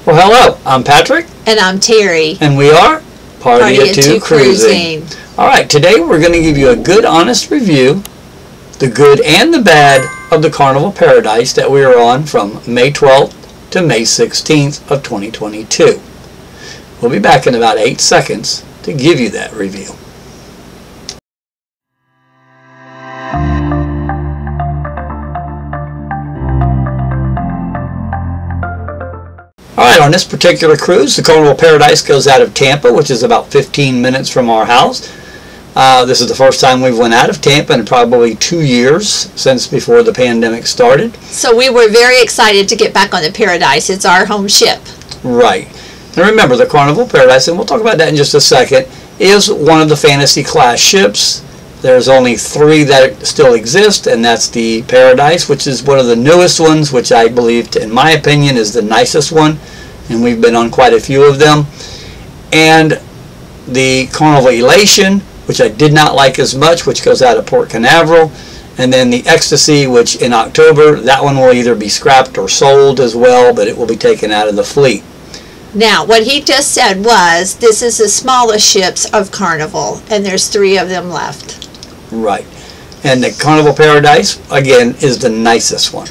Well, hello, I'm Patrick. And I'm Terry. And we are Party of Two Cruising. Alright, today we're going to give you a good, honest review, the good and the bad, of the Carnival Paradise that we are on from May 12th to May 16th of 2022. We'll be back in about 8 seconds to give you that review. Alright, on this particular cruise, the Carnival Paradise goes out of Tampa, which is about 15 minutes from our house. This is the first time we've went out of Tampa in probably 2 years since before the pandemic started. So we were very excited to get back on the Paradise. It's our home ship. Right. And remember, the Carnival Paradise, and we'll talk about that in just a second, is one of the fantasy class ships. There's only 3 that still exist, and that's the Paradise, which is one of the newest ones, which I believe, in my opinion, is the nicest one, and we've been on quite a few of them. And the Carnival Elation, which I did not like as much, which goes out of Port Canaveral, and then the Ecstasy, which in October, that one will either be scrapped or sold as well, but it will be taken out of the fleet. Now, what he just said was, this is the smallest ships of Carnival, and there's 3 of them left. Right. And the Carnival Paradise, again, is the nicest one.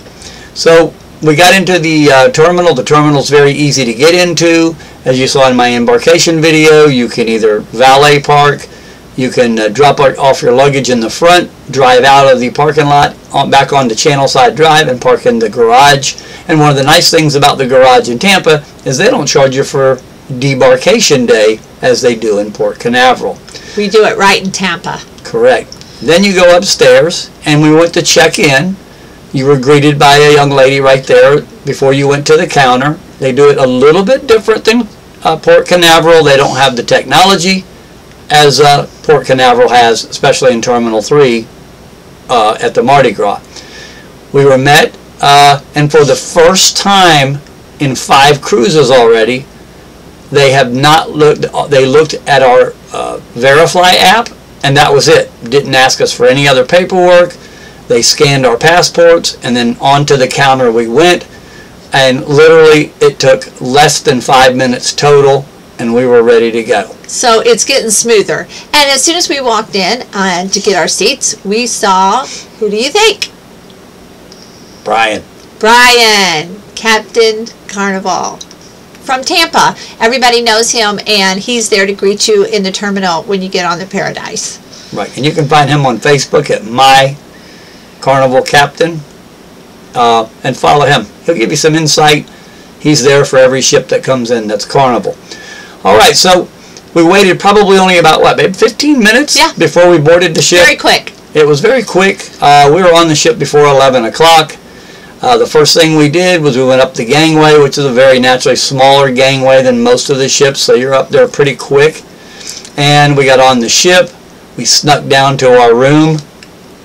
So we got into the terminal. The terminal's very easy to get into. As you saw in my embarkation video, you can either valet park, you can drop off your luggage in the front, drive out of the parking lot, back onto Channelside Drive, and park in the garage. And one of the nice things about the garage in Tampa is they don't charge you for debarkation day as they do in Port Canaveral. We do it right in Tampa. Correct. Then you go upstairs, and we went to check in. You were greeted by a young lady right there before you went to the counter. They do it a little bit different than Port Canaveral. They don't have the technology as Port Canaveral has, especially in Terminal 3 at the Mardi Gras. We were met, and for the first time in 5 cruises already, they have not looked. They looked at our Verify app, and that was it. Didn't ask us for any other paperwork. They scanned our passports, and then onto the counter we went, and literally it took less than 5 minutes total, and we were ready to go. So it's getting smoother. And as soon as we walked in to get our seats, we saw, who do you think? Brian. Brian, Captain Carnival from Tampa. Everybody knows him, and he's there to greet you in the terminal when you get on the Paradise. Right, and you can find him on Facebook at My Carnival Captain, and follow him. He'll give you some insight. He's there for every ship that comes in that's Carnival. All right, so we waited probably only about, what, babe, 15 minutes before we boarded the ship? Very quick. It was very quick. We were on the ship before 11 o'clock. The first thing we did was we went up the gangway, which is a very naturally smaller gangway than most of the ships, so you're up there pretty quick. And we got on the ship. We snuck down to our room.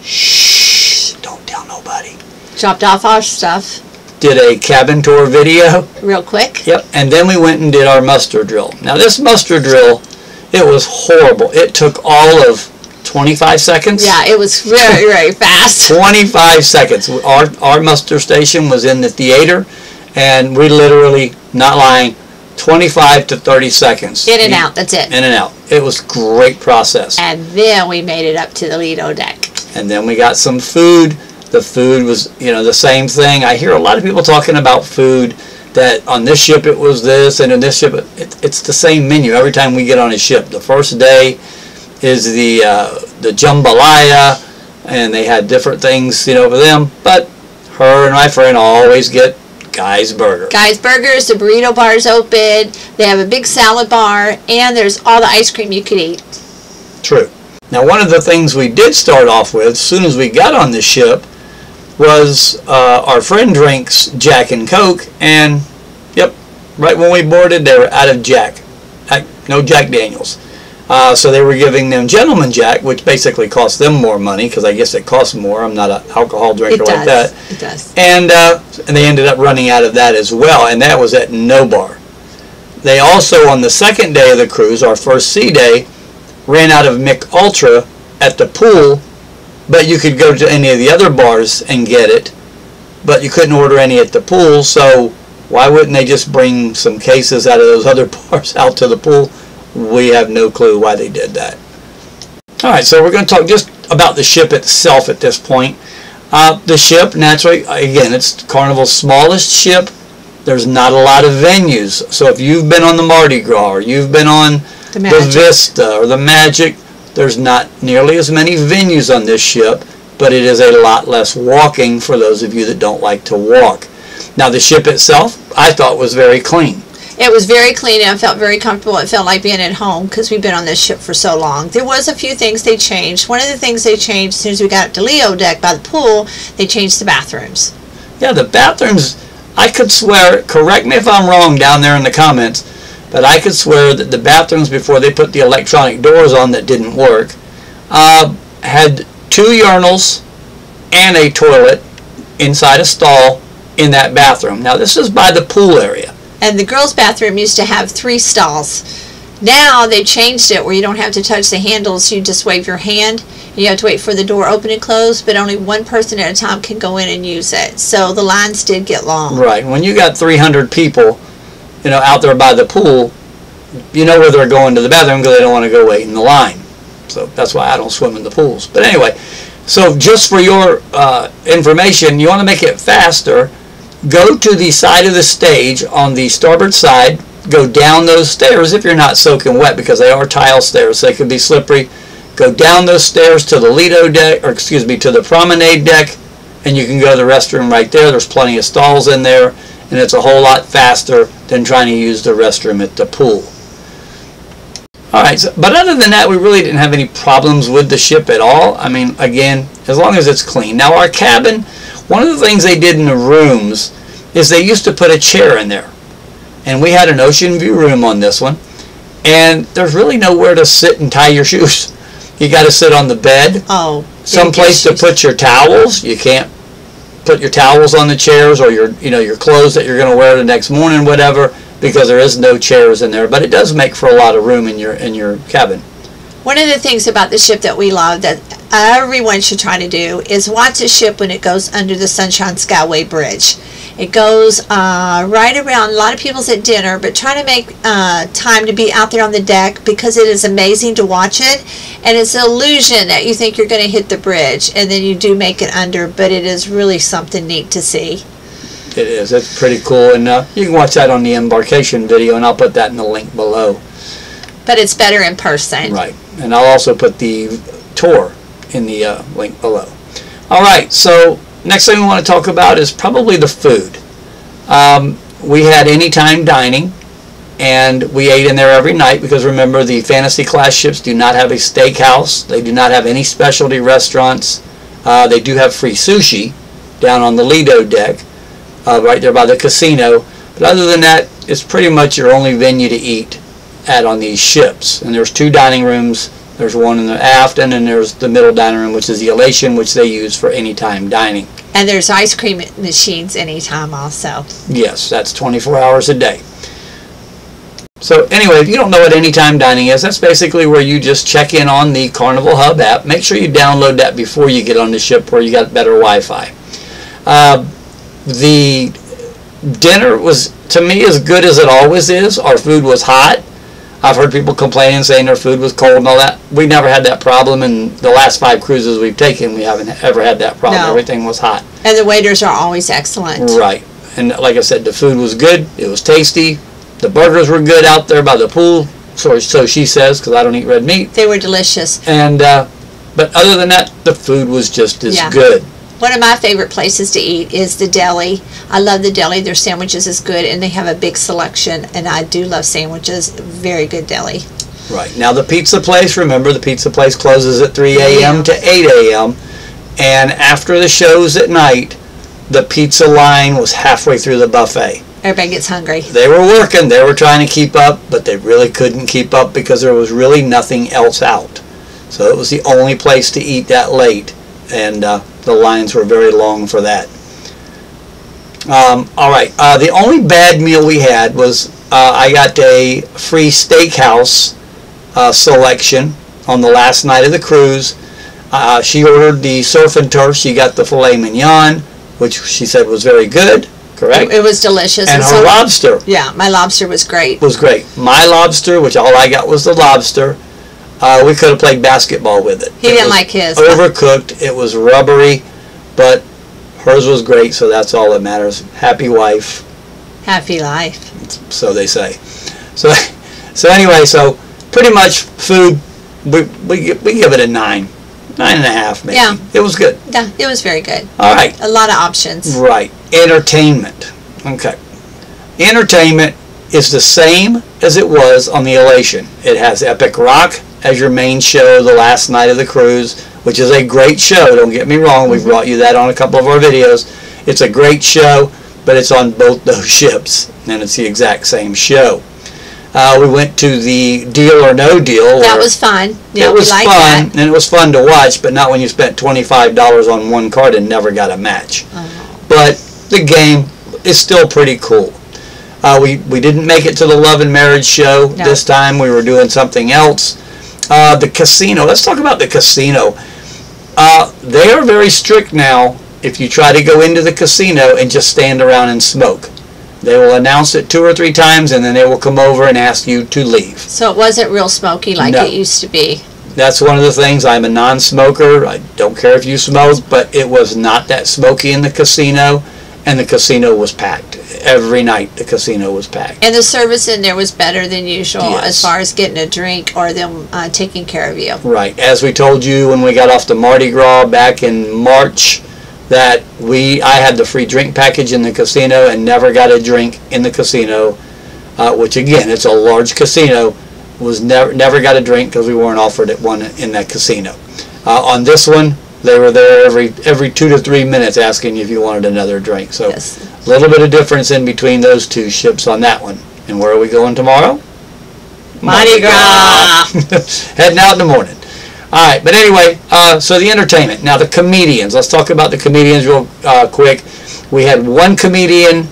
Shh, don't tell nobody. Dropped off our stuff. Did a cabin tour video. Real quick. Yep, and then we went and did our muster drill. Now this muster drill, it was horrible. It took all of 25 seconds? Yeah, it was very, very fast. 25 seconds. Our muster station was in the theater, and we literally, not lying, 25 to 30 seconds. In and out, that's it. In and out. It was a great process. And then we made it up to the Lido deck. And then we got some food. The food was, you know, the same thing. I hear a lot of people talking about food, that on this ship it was this, and in this ship it's the same menu every time we get on a ship. The first day is the jambalaya, and they had different things, you know, for them. But her and my friend always get Guy's Burger. Guy's Burgers, the burrito bar is open. They have a big salad bar, and there's all the ice cream you could eat. True. Now, one of the things we did start off with, as soon as we got on the ship, was our friend drinks Jack and Coke, and yep, right when we boarded, they were out of Jack. No Jack Daniels. So they were giving them Gentleman Jack, which basically cost them more money, because I guess it costs more. I'm not an alcohol drinker like that. It does. And they ended up running out of that as well, and that was at no bar. They also, on the second day of the cruise, our first sea day, ran out of Mick Ultra at the pool, but you could go to any of the other bars and get it, but you couldn't order any at the pool, so Why wouldn't they just bring some cases out of those other bars out to the pool? We have no clue why they did that. Alright, so we're going to talk just about the ship itself at this point. The ship, naturally, again, it's Carnival's smallest ship. There's not a lot of venues. So if you've been on the Mardi Gras, or you've been on the Vista, or the Magic, there's not nearly as many venues on this ship, but it is a lot less walking for those of you that don't like to walk. Now the ship itself, I thought, was very clean. It was very clean, and I felt very comfortable. It felt like being at home because we've been on this ship for so long. There was a few things they changed. One of the things they changed, as soon as we got up to Leo deck by the pool, they changed the bathrooms. Yeah, the bathrooms, I could swear, correct me if I'm wrong down there in the comments, but I could swear that the bathrooms, before they put the electronic doors on that didn't work, had 2 urinals and a toilet inside a stall in that bathroom. Now this is by the pool area. And the girls' bathroom used to have 3 stalls. Now they changed it where you don't have to touch the handles. You just wave your hand. You have to wait for the door open and close, but only one person at a time can go in and use it. So the lines did get long. Right. When you got 300 people, you know, out there by the pool, you know where they're going to the bathroom because they don't want to go wait in the line. So that's why I don't swim in the pools. But anyway, so just for your information, you want to make it faster. Go to the side of the stage on the starboard side. Go down those stairs if you're not soaking wet, because they are tile stairs, so they could be slippery. Go down those stairs to the Lido deck, or excuse me, to the promenade deck, and you can go to the restroom right there. There's plenty of stalls in there, and it's a whole lot faster than trying to use the restroom at the pool. Alright, so, but other than that, we really didn't have any problems with the ship at all. I mean, again, as long as it's clean. Now our cabin, one of the things they did in the rooms is they used to put a chair in there. And we had an ocean view room on this one. And there's really nowhere to sit and tie your shoes. You got to sit on the bed. Oh. Someplace to put your towels. You can't put your towels on the chairs, or your, you know, your clothes that you're going to wear the next morning, whatever, because there is no chairs in there. But it does make for a lot of room in your cabin. One of the things about the ship that we love, that everyone should try to do, is watch the ship when it goes under the Sunshine Skyway Bridge. It goes right around, a lot of people's at dinner, but try to make time to be out there on the deck, because it is amazing to watch it. And it's an illusion that you think you're going to hit the bridge, and then you do make it under, but it is really something neat to see. It is. It's pretty cool. And you can watch that on the embarkation video, and I'll put that in the link below. But it's better in person. Right. And I'll also put the tour in the link below. Alright, so next thing we want to talk about is probably the food. We had anytime dining, and we ate in there every night, because remember, the fantasy class ships do not have a steakhouse. They do not have any specialty restaurants. They do have free sushi down on the Lido deck, right there by the casino. But other than that, it's pretty much your only venue to eat at on these ships. And there's 2 dining rooms. There's one in the aft, and then there's the middle dining room, which is the Elation, which they use for anytime dining. And there's ice cream machines anytime also. Yes, that's 24 hours a day. So anyway, if you don't know what anytime dining is, that's basically where you just check in on the Carnival Hub app. Make sure you download that before you get on the ship, where you got better Wi-Fi. The dinner was, to me, as good as it always is. Our food was hot. I've heard people complaining, saying their food was cold and all that. We never had that problem. In the last 5 cruises we've taken, we haven't ever had that problem. No. Everything was hot. And the waiters are always excellent. Right. And like I said, the food was good. It was tasty. The burgers were good out there by the pool. So she says, because I don't eat red meat. They were delicious. And but other than that, the food was just as good. One of my favorite places to eat is the deli. I love the deli. Their sandwiches is good, and they have a big selection, and I do love sandwiches. Very good deli. Right. Now the pizza place, remember, the pizza place closes at 3 a.m. to 8 a.m. And after the shows at night, the pizza line was halfway through the buffet. Everybody gets hungry. They were working. They were trying to keep up, but they really couldn't keep up because there was really nothing else out. So it was the only place to eat that late, and the lines were very long for that. All right. The only bad meal we had was I got a free steakhouse selection on the last night of the cruise. She ordered the surf and turf. She got the filet mignon, which she said was very good. correct? It was delicious. And her lobster. Yeah, my lobster was great. Was great. My lobster, which all I got was the lobster, we could have played basketball with it. He didn't like his. Overcooked. It was rubbery, but hers was great, so that's all that matters. Happy wife. Happy life. So they say. So anyway, so pretty much food, we give it a 9. 9.5 maybe. Yeah. It was good. Yeah, it was very good. All right. A lot of options. Right. Entertainment. Okay. Entertainment is the same as it was on the Elation. It has Epic Rock as your main show the last night of the cruise, which is a great show. Don't get me wrong. We've brought you that on a couple of our videos. It's a great show, but it's on both those ships, and it's the exact same show. We went to the Deal or No Deal. That was fun. Yeah, it was fun, and it was fun to watch, but not when you spent $25 on one card and never got a match. But the game is still pretty cool. We didn't make it to the Love and Marriage show this time. We were doing something else. The casino. Let's talk about the casino. They are very strict now if you try to go into the casino and just stand around and smoke. They will announce it 2 or 3 times, and then they will come over and ask you to leave. So it wasn't real smoky like it used to be. That's one of the things. I'm a non-smoker. I don't care if you smoke, but it was not that smoky in the casino, and the casino was packed. Every night the casino was packed. And the service in there was better than usual as Yes. far as getting a drink or them taking care of you. Right. As we told you when we got off the Mardi Gras back in March, that I had the free drink package in the casino and never got a drink in the casino, which again, it's a large casino, was never got a drink because we weren't offered it one in that casino. On this one, they were there every 2 to 3 minutes asking if you wanted another drink. So a little bit of difference in between those two ships on that one. And where are we going tomorrow? Mardi Gras. Heading out in the morning. All right, but anyway, so the entertainment. Now the comedians. Let's talk about the comedians real quick. We had one comedian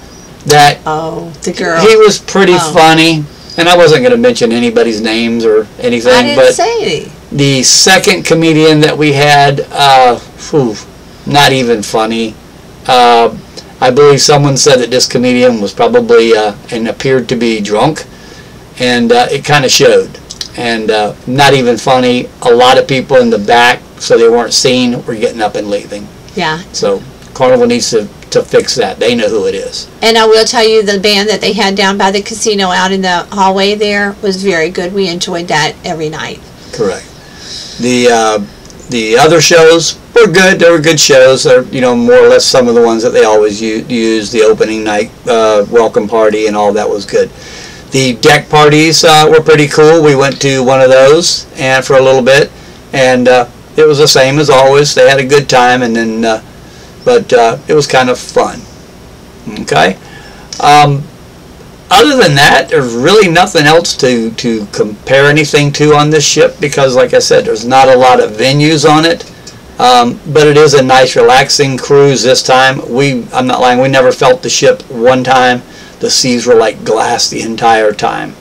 that... Oh, the girl. He was pretty funny, and I wasn't going to mention anybody's names or anything. I didn't say any. The second comedian that we had, not even funny. I believe someone said that this comedian was probably and appeared to be drunk, and it kind of showed. And not even funny. A lot of people in the back, so they weren't seen, were getting up and leaving. Yeah. So Carnival needs to fix that. They know who it is. And I will tell you, the band that they had down by the casino out in the hallway there was very good. We enjoyed that every night. Correct. The other shows were good. They were good shows. They're, more or less some of the ones that they always use. The opening night welcome party and all that was good. The deck parties were pretty cool. We went to one of those and for a little bit, and it was the same as always. They had a good time, and then, but it was kind of fun. Okay. Other than that, there's really nothing else to compare anything to on this ship because, like I said, there's not a lot of venues on it. But it is a nice, relaxing cruise this time. I'm not lying, we never felt the ship one time. The seas were like glass the entire time.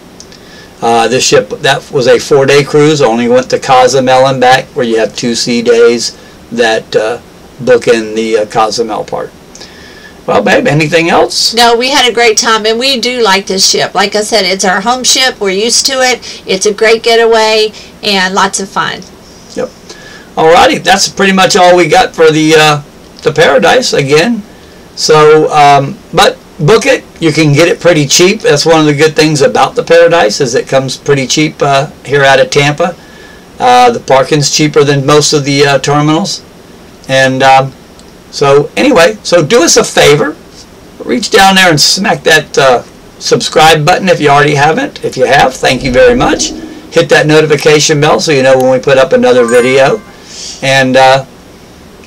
This ship, that was a 4-day cruise, only went to Cozumel and back, where you have 2 sea days that book in the Cozumel part. Well, babe, anything else? No, we had a great time, and we do like this ship. Like I said, it's our home ship. We're used to it. It's a great getaway, and lots of fun. Yep. Alrighty, that's pretty much all we got for the Paradise again. So, but book it. You can get it pretty cheap. That's one of the good things about the Paradise is it comes pretty cheap here out of Tampa. The parking's cheaper than most of the terminals, and so anyway, so do us a favor, reach down there and smack that subscribe button if you already haven't. If you have, thank you very much. Hit that notification bell so you know when we put up another video, and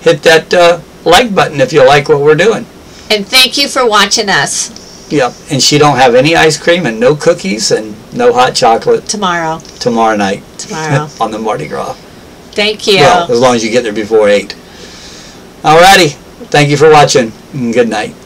hit that like button if you like what we're doing. And thank you for watching us. Yep, and she don't have any ice cream and no cookies and no hot chocolate Tomorrow night on the Mardi Gras. Thank you. Well, as long as you get there before 8. Alrighty, thank you for watching, and good night.